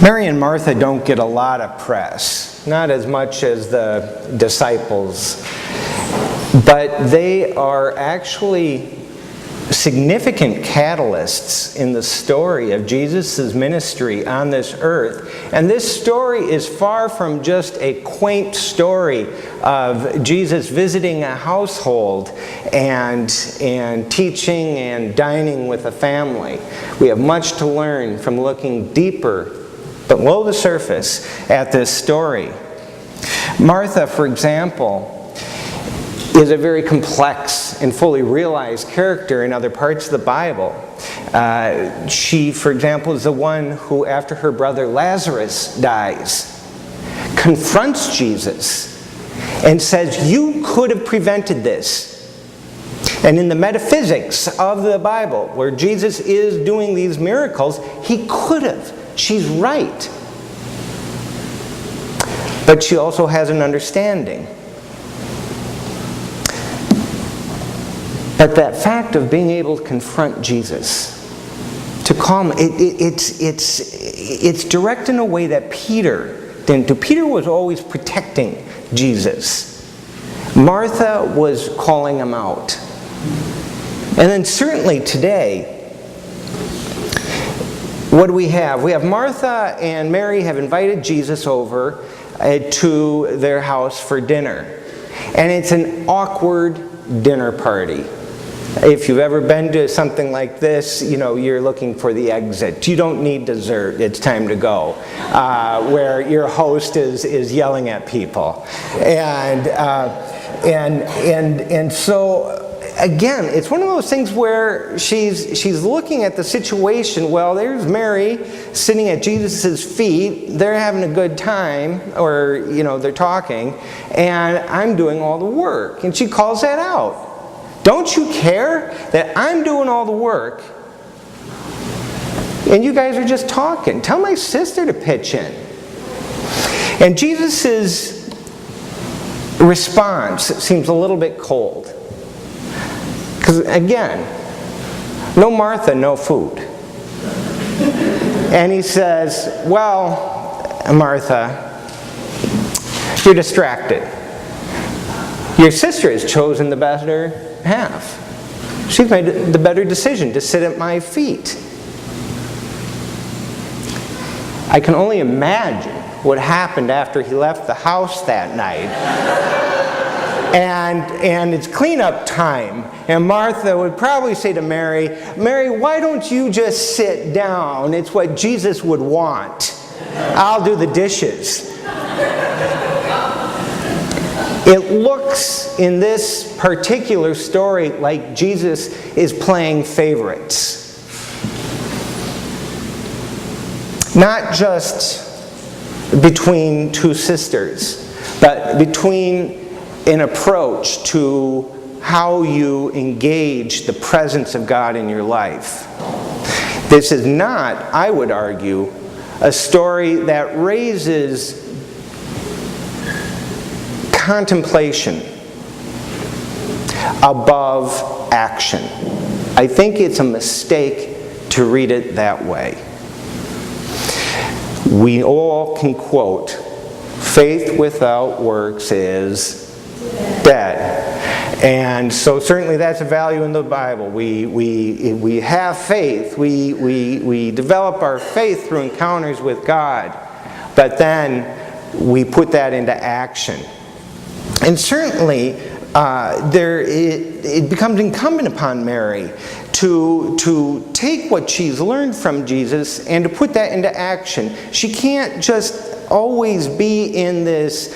Mary and Martha don't get a lot of press, not as much as the disciples, but they are actually significant catalysts in the story of Jesus' ministry on this earth. And this story is far from just a quaint story of Jesus visiting a household and teaching and dining with a family. We have much to learn from looking deeper, below the surface, at this story. Martha, for example, is a very complex and fully realized character in other parts of the Bible. She, for example, is the one who, after her brother Lazarus dies, confronts Jesus and says, "You could have prevented this." And in the metaphysics of the Bible, where Jesus is doing these miracles, he could have. She's right. But she also has an understanding. But that fact of being able to confront Jesus, to call him, it's direct in a way that Peter didn't do. Peter was always protecting Jesus. Martha was calling him out. And then certainly today, what do we have? We have Martha and Mary have invited Jesus over to their house for dinner. And it's an awkward dinner party. If you've ever been to something like this, you know, you're looking for the exit. You don't need dessert. It's time to go. Where your host is yelling at people. And so, again, it's one of those things where she's looking at the situation. Well, there's Mary sitting at Jesus' feet. They're having a good time, or, you know, they're talking, and I'm doing all the work. And she calls that out. Don't you care that I'm doing all the work and you guys are just talking? Tell my sister to pitch in. And Jesus' response seems a little bit cold. Because again, no Martha, no food. And he says, "Well, Martha, you're distracted. Your sister has chosen the better half. She's made the better decision to sit at my feet." I can only imagine what happened after he left the house that night. And it's cleanup time. And Martha would probably say to Mary, "Mary, why don't you just sit down? It's what Jesus would want. I'll do the dishes." It looks in this particular story like Jesus is playing favorites. Not just between two sisters, but between an approach to how you engage the presence of God in your life. This is not, I would argue, a story that raises contemplation above action. I think it's a mistake to read it that way. We all can quote, "Faith without works is dead." And so certainly that's a value in the Bible. We have faith. We develop our faith through encounters with God. But then we put that into action. And certainly, it becomes incumbent upon Mary to take what she's learned from Jesus and to put that into action. She can't just always be in this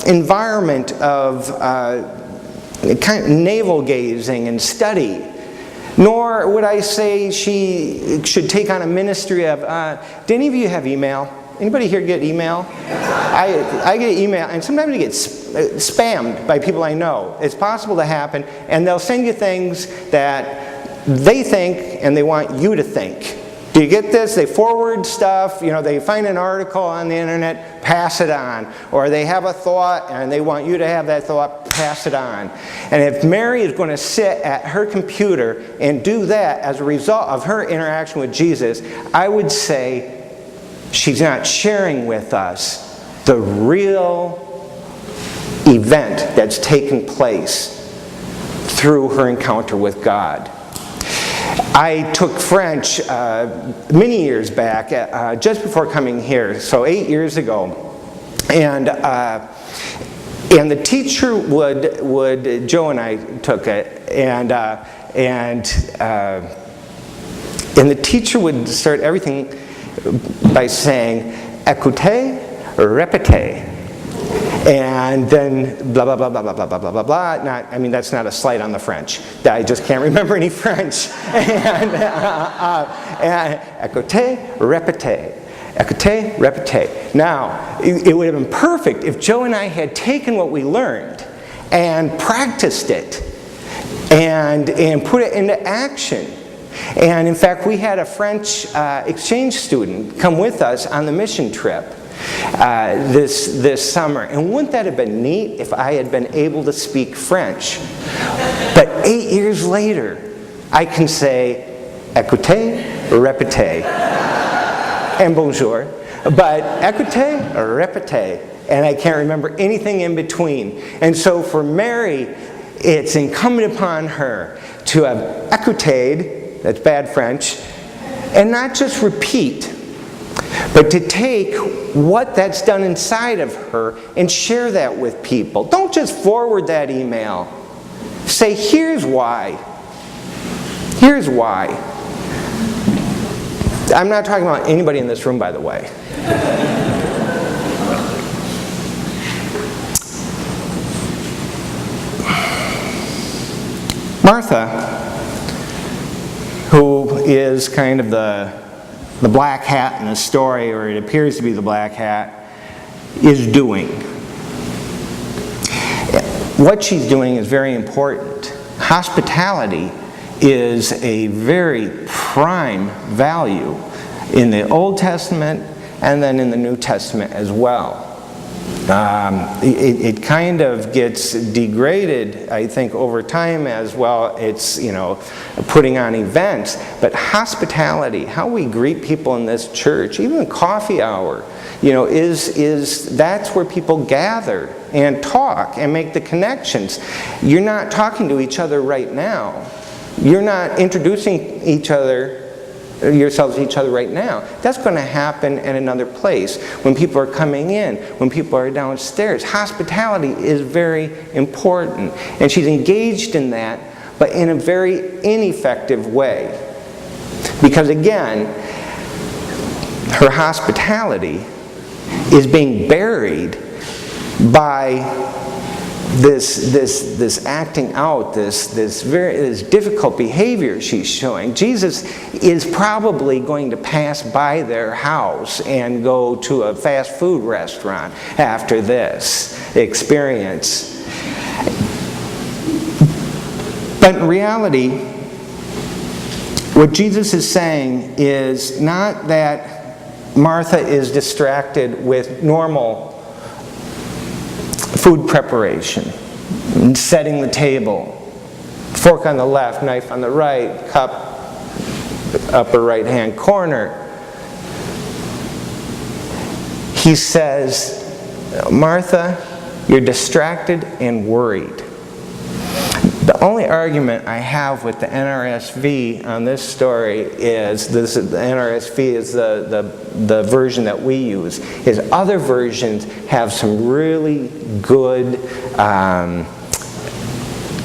environment of kind of navel-gazing and study. Nor would I say she should take on a ministry of, do any of you have email? Anybody here get email? I get email, and sometimes I get spammed by people I know. It's possible to happen, and they'll send you things that they think and they want you to think. Do you get this? They forward stuff, you know, they find an article on the internet, pass it on. Or they have a thought and they want you to have that thought, pass it on. And if Mary is going to sit at her computer and do that as a result of her interaction with Jesus, I would say she's not sharing with us the real event that's taken place through her encounter with God. I took French many years back, just before coming here, so 8 years ago, and the teacher would Joe and I took it, and the teacher would start everything by saying, "Écoutez, répétez." And then blah, blah, blah, blah, blah, blah, blah, blah, blah, blah. That's not a slight on the French. I just can't remember any French. And écoutez, répétez. Écoutez, répétez. Now, it would have been perfect if Joe and I had taken what we learned and practiced it and put it into action. And in fact, we had a French exchange student come with us on the mission trip this summer. And wouldn't that have been neat if I had been able to speak French? But 8 years later, I can say, écoutez, répétez, and bonjour. But écoutez, répétez, and I can't remember anything in between. And so for Mary, it's incumbent upon her to have écouté, that's bad French, and not just repeat, but to take what that's done inside of her and share that with people. Don't just forward that email. Say, here's why. Here's why. I'm not talking about anybody in this room, by the way. Martha, who is kind of the black hat in the story, or it appears to be the black hat, is doing. What she's doing is very important. Hospitality is a very prime value in the Old Testament and then in the New Testament as well. It kind of gets degraded, I think, over time as well. It's, putting on events. But hospitality, how we greet people in this church, even coffee hour, that's where people gather and talk and make the connections. You're not talking to each other right now. You're not introducing yourselves to each other right now. That's going to happen in another place, when people are coming in, when people are downstairs. Hospitality is very important, and she's engaged in that, but in a very ineffective way. Because again, her hospitality is being buried by this acting out, this difficult behavior she's showing. Jesus is probably going to pass by their house and go to a fast food restaurant after this experience. But in reality, what Jesus is saying is not that Martha is distracted with normal food preparation, setting the table, fork on the left, knife on the right, cup upper right hand corner. He says, Martha, you're distracted and worried. The only argument I have with the NRSV on this story is, the NRSV is the version that we use, is other versions have some really good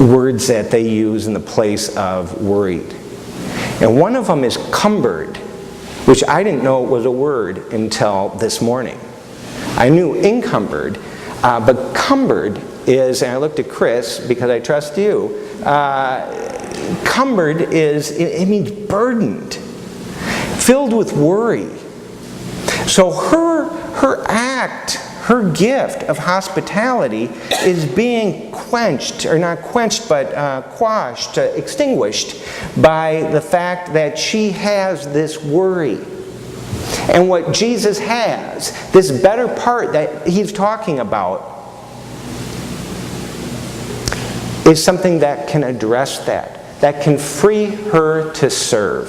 words that they use in the place of worried. And one of them is cumbered, which I didn't know was a word until this morning. I knew encumbered, but cumbered is, and I looked at Chris because I trust you, cumbered is, it means burdened, filled with worry. So her act, her gift of hospitality is being quenched, or not quenched, but quashed, extinguished by the fact that she has this worry. And what Jesus has, this better part that he's talking about, is something that can address that can free her to serve.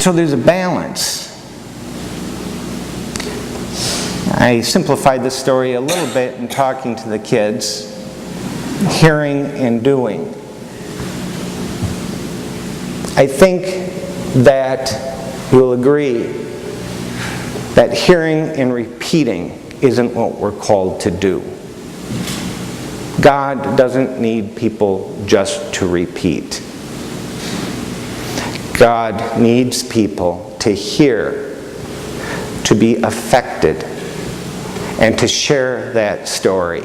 And so there's a balance. I simplified the story a little bit in talking to the kids, hearing and doing. I think that you'll agree that hearing and repeating isn't what we're called to do. God doesn't need people just to repeat. God needs people to hear, to be affected, and to share that story,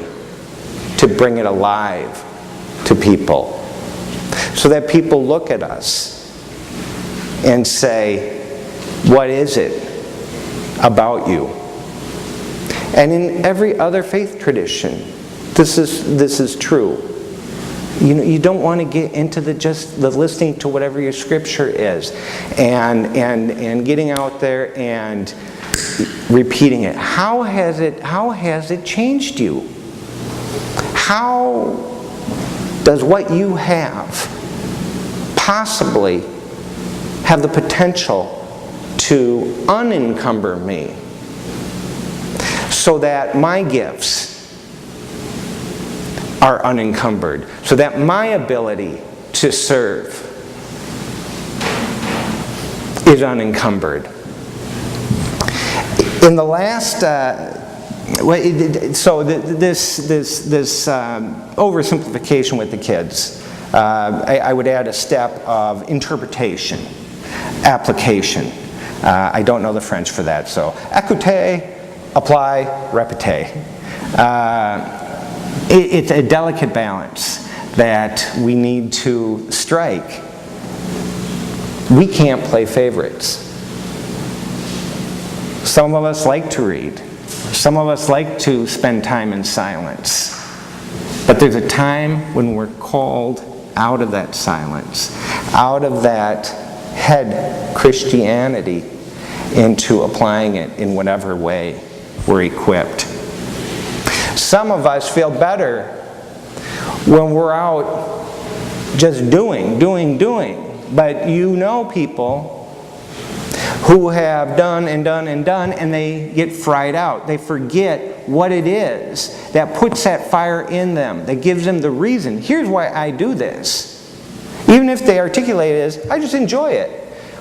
to bring it alive to people, so that people look at us and say, what is it about you? And in every other faith tradition, this is true. You don't want to get into just the listening to whatever your scripture is and getting out there and repeating it. How has it changed you? How does what you have possibly have the potential to unencumber me so that my gifts are unencumbered, so that my ability to serve is unencumbered? In the last, this oversimplification with the kids, I would add a step of interpretation, application. I don't know the French for that, so écouter, apply, répéter. It's a delicate balance that we need to strike. We can't play favorites. Some of us like to read. Some of us like to spend time in silence. But there's a time when we're called out of that silence, out of that head Christianity, into applying it in whatever way we're equipped. Some of us feel better when we're out just doing. But you know people who have done, and they get fried out. They forget what it is that puts that fire in them, that gives them the reason. Here's why I do this. Even if they articulate it as, I just enjoy it.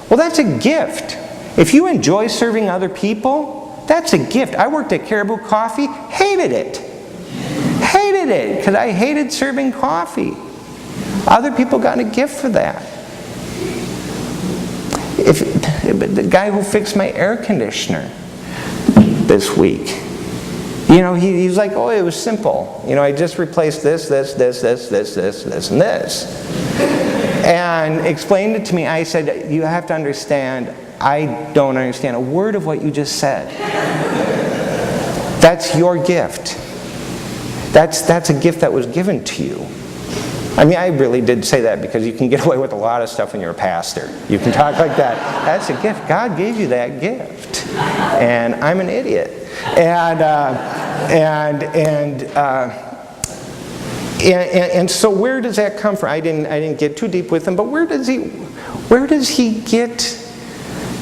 Well, that's a gift. If you enjoy serving other people, that's a gift. I worked at Caribou Coffee, hated it, because I hated serving coffee. Other people got a gift for that. The guy who fixed my air conditioner this week, he was like, oh, it was simple. I just replaced this, and this. And explained it to me. I said, you have to understand, I don't understand a word of what you just said. That's your gift. That's a gift that was given to you. I mean, I really did say that because you can get away with a lot of stuff when you're a pastor. You can talk like that. That's a gift. God gave you that gift. And I'm an idiot. And so where does that come from? I didn't get too deep with him, but where does he get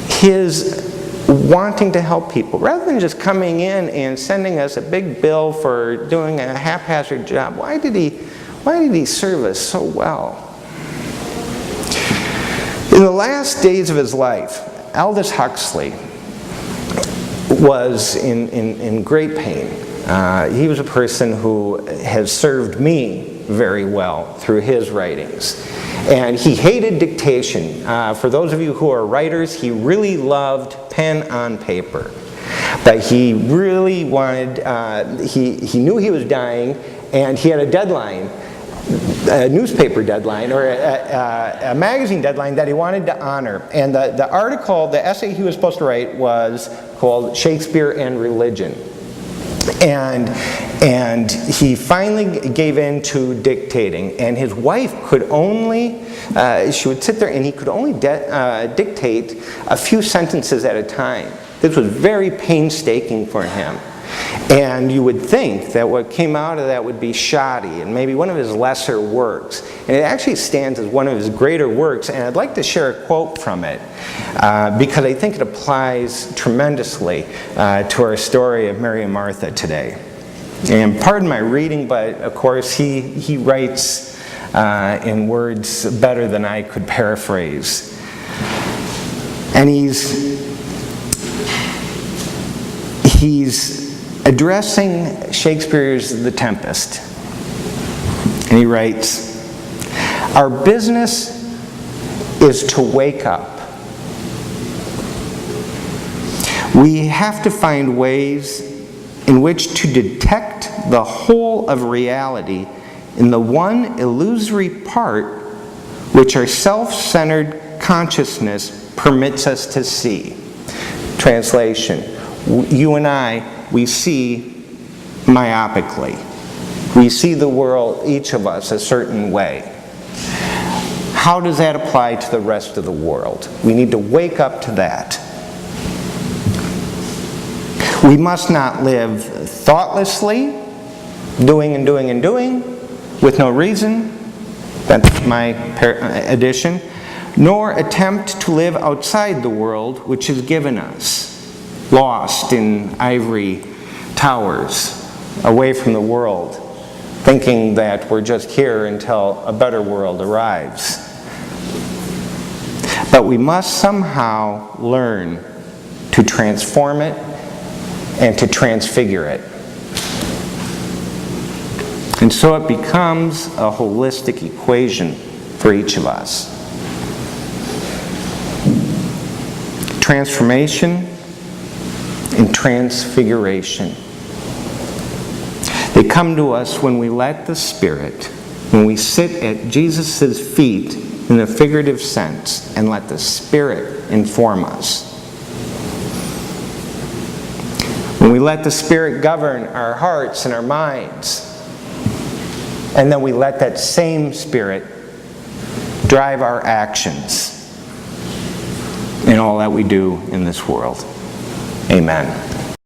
his wanting to help people? Rather than just coming in and sending us a big bill for doing a haphazard job, why did he serve us so well? In the last days of his life, Aldous Huxley was in great pain. He was a person who has served me very well through his writings. And he hated dictation. For those of you who are writers, he really loved pen on paper. But he really wanted, he knew he was dying, and he had a deadline, a newspaper deadline, or a magazine deadline that he wanted to honor. And the article, the essay he was supposed to write was called Shakespeare and Religion. And he finally gave in to dictating, and his wife could only, she would sit there and he could only dictate a few sentences at a time. This was very painstaking for him. And you would think that what came out of that would be shoddy and maybe one of his lesser works. And it actually stands as one of his greater works, and I'd like to share a quote from it because I think it applies tremendously to our story of Mary and Martha today. And pardon my reading, but of course he writes in words better than I could paraphrase. And he's addressing Shakespeare's The Tempest. And he writes, "Our business is to wake up. We have to find ways in which to detect the whole of reality in the one illusory part which our self-centered consciousness permits us to see." Translation: you and I, we see myopically. We see the world, each of us, a certain way. How does that apply to the rest of the world? We need to wake up to that. We must not live thoughtlessly, doing and doing and doing, with no reason. That's my addition. Nor attempt to live outside the world which is given us, lost in ivory towers, away from the world, thinking that we're just here until a better world arrives. But we must somehow learn to transform it and to transfigure it. And so it becomes a holistic equation for each of us. Transformation and transfiguration. They come to us when we let the Spirit, when we sit at Jesus' feet in a figurative sense and let the Spirit inform us. When we let the Spirit govern our hearts and our minds, and then we let that same Spirit drive our actions in all that we do in this world. Amen.